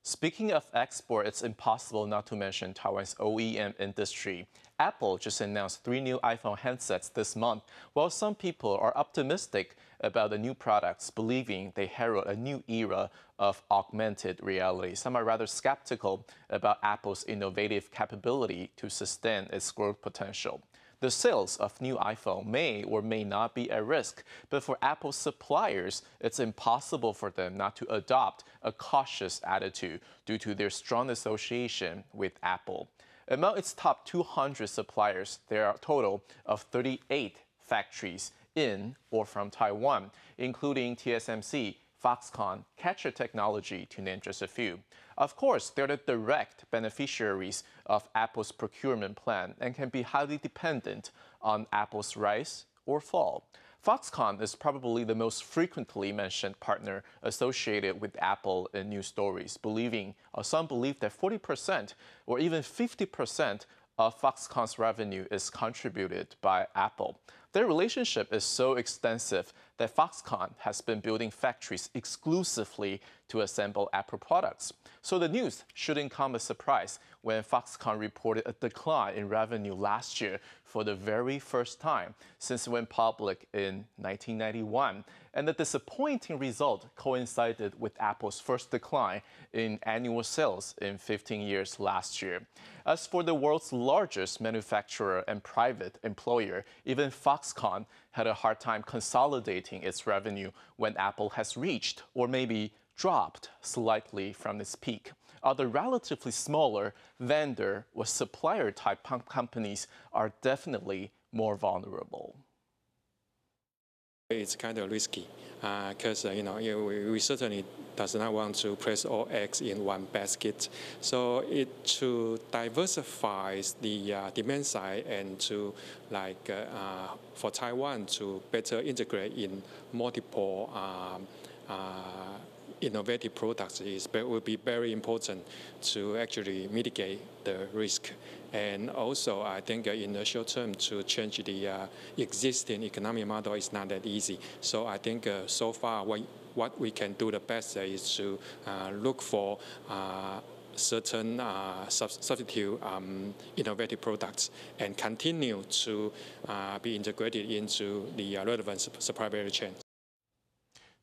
Speaking of export, it's impossible not to mention Taiwan's OEM industry. Apple just announced 3 new iPhone handsets this month, while some people are optimistic about the new products, believing they herald a new era of augmented reality. Some are rather skeptical about Apple's innovative capability to sustain its growth potential. The sales of new iPhone may or may not be at risk, but for Apple suppliers, it's impossible for them not to adopt a cautious attitude due to their strong association with Apple. Among its top 200 suppliers, there are a total of 38 factories in or from Taiwan, including TSMC, Foxconn, Catcher Technology, to name just a few. Of course, they're the direct beneficiaries of Apple's procurement plan and can be highly dependent on Apple's rise or fall. Foxconn is probably the most frequently mentioned partner associated with Apple in news stories, some believe that 40% or even 50% of Foxconn's revenue is contributed by Apple. Their relationship is so extensive that Foxconn has been building factories exclusively to assemble Apple products. So the news shouldn't come as a surprise when Foxconn reported a decline in revenue last year for the very first time since it went public in 1991. And the disappointing result coincided with Apple's first decline in annual sales in 15 years last year. As for the world's largest manufacturer and private employer, even Foxconn had a hard time consolidating its revenue when Apple has reached or maybe dropped slightly from its peak. Other relatively smaller vendor or supplier type companies are definitely more vulnerable. It's kind of risky because we certainly does not want to place all eggs in one basket. So it to diversify the demand side and to for Taiwan to better integrate in multiple innovative products will be very important to actually mitigate the risk. And also, I think in the short term, to change the existing economic model is not that easy. So I think so far, what we can do the best is to look for certain substitute innovative products and continue to be integrated into the relevant supply value chain.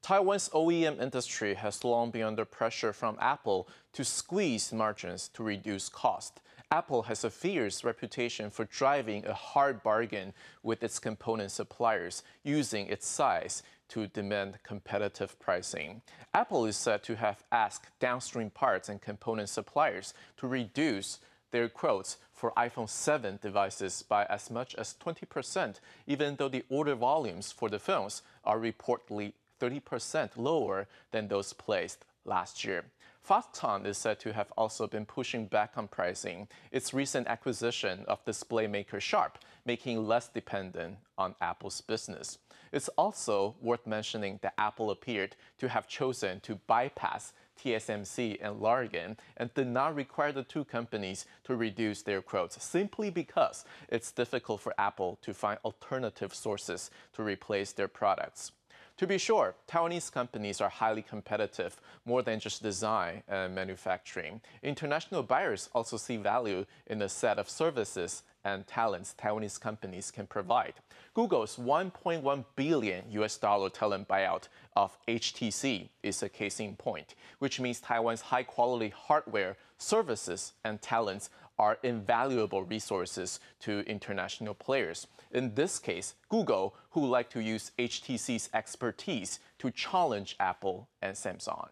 Taiwan's OEM industry has long been under pressure from Apple to squeeze margins to reduce cost. Apple has a fierce reputation for driving a hard bargain with its component suppliers, using its size to demand competitive pricing. Apple is said to have asked downstream parts and component suppliers to reduce their quotes for iPhone 7 devices by as much as 20%, even though the order volumes for the phones are reportedly 30% lower than those placed last year. Foxconn is said to have also been pushing back on pricing, its recent acquisition of display maker Sharp, making less dependent on Apple's business. It's also worth mentioning that Apple appeared to have chosen to bypass TSMC and Largan and did not require the two companies to reduce their quotes simply because it's difficult for Apple to find alternative sources to replace their products. To be sure, Taiwanese companies are highly competitive, more than just design and manufacturing. International buyers also see value in the set of services and talents Taiwanese companies can provide. Google's $1.1 billion talent buyout of HTC is a case in point, which means Taiwan's high-quality hardware, services, and talents are invaluable resources to international players. In this case, Google, who like to use HTC's expertise to challenge Apple and Samsung.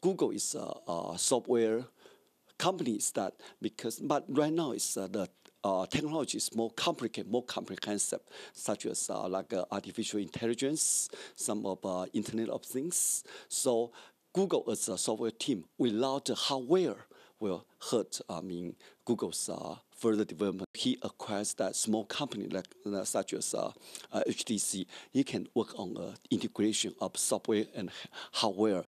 Google is a software company but right now it's the technology is more complicated, more comprehensive, such as artificial intelligence, some of Internet of Things. So Google as a software team, without the hardware, will hurt Google's further development. He acquires that small company such as HTC. He can work on integration of software and hardware.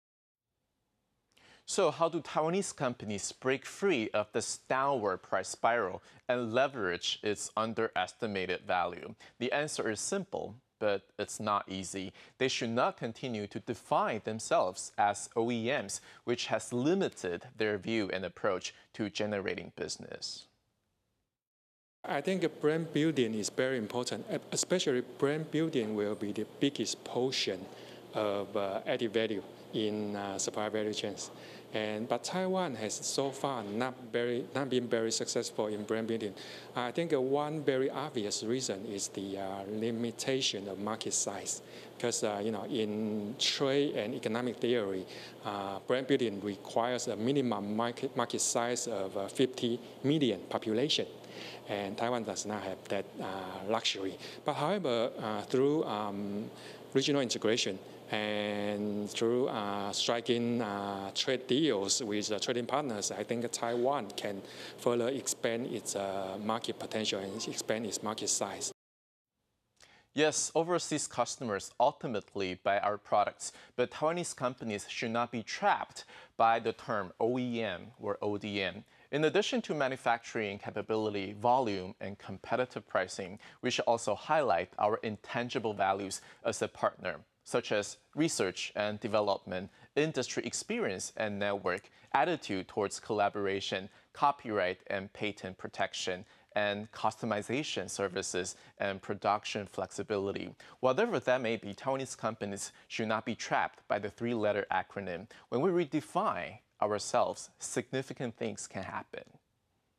So how do Taiwanese companies break free of this downward price spiral and leverage its underestimated value? The answer is simple: but it's not easy. They should not continue to define themselves as OEMs, which has limited their view and approach to generating business. I think brand building is very important, especially brand building will be the biggest portion of added value in supply value chains. But Taiwan has so far not been very successful in brand building. I think one very obvious reason is the limitation of market size. Because in trade and economic theory, brand building requires a minimum market size of 50 million population. And Taiwan does not have that luxury. But however, through regional integration and through striking trade deals with trading partners, I think Taiwan can further expand its market potential and expand its market size. Yes, overseas customers ultimately buy our products, but Taiwanese companies should not be trapped by the term OEM or ODM. In addition to manufacturing capability, volume, and competitive pricing, we should also highlight our intangible values as a partner, such as research and development, industry experience and network, attitude towards collaboration, copyright and patent protection, and customization services and production flexibility. Whatever that may be, Taiwanese companies should not be trapped by the three-letter acronym. When we redefine ourselves, significant things can happen.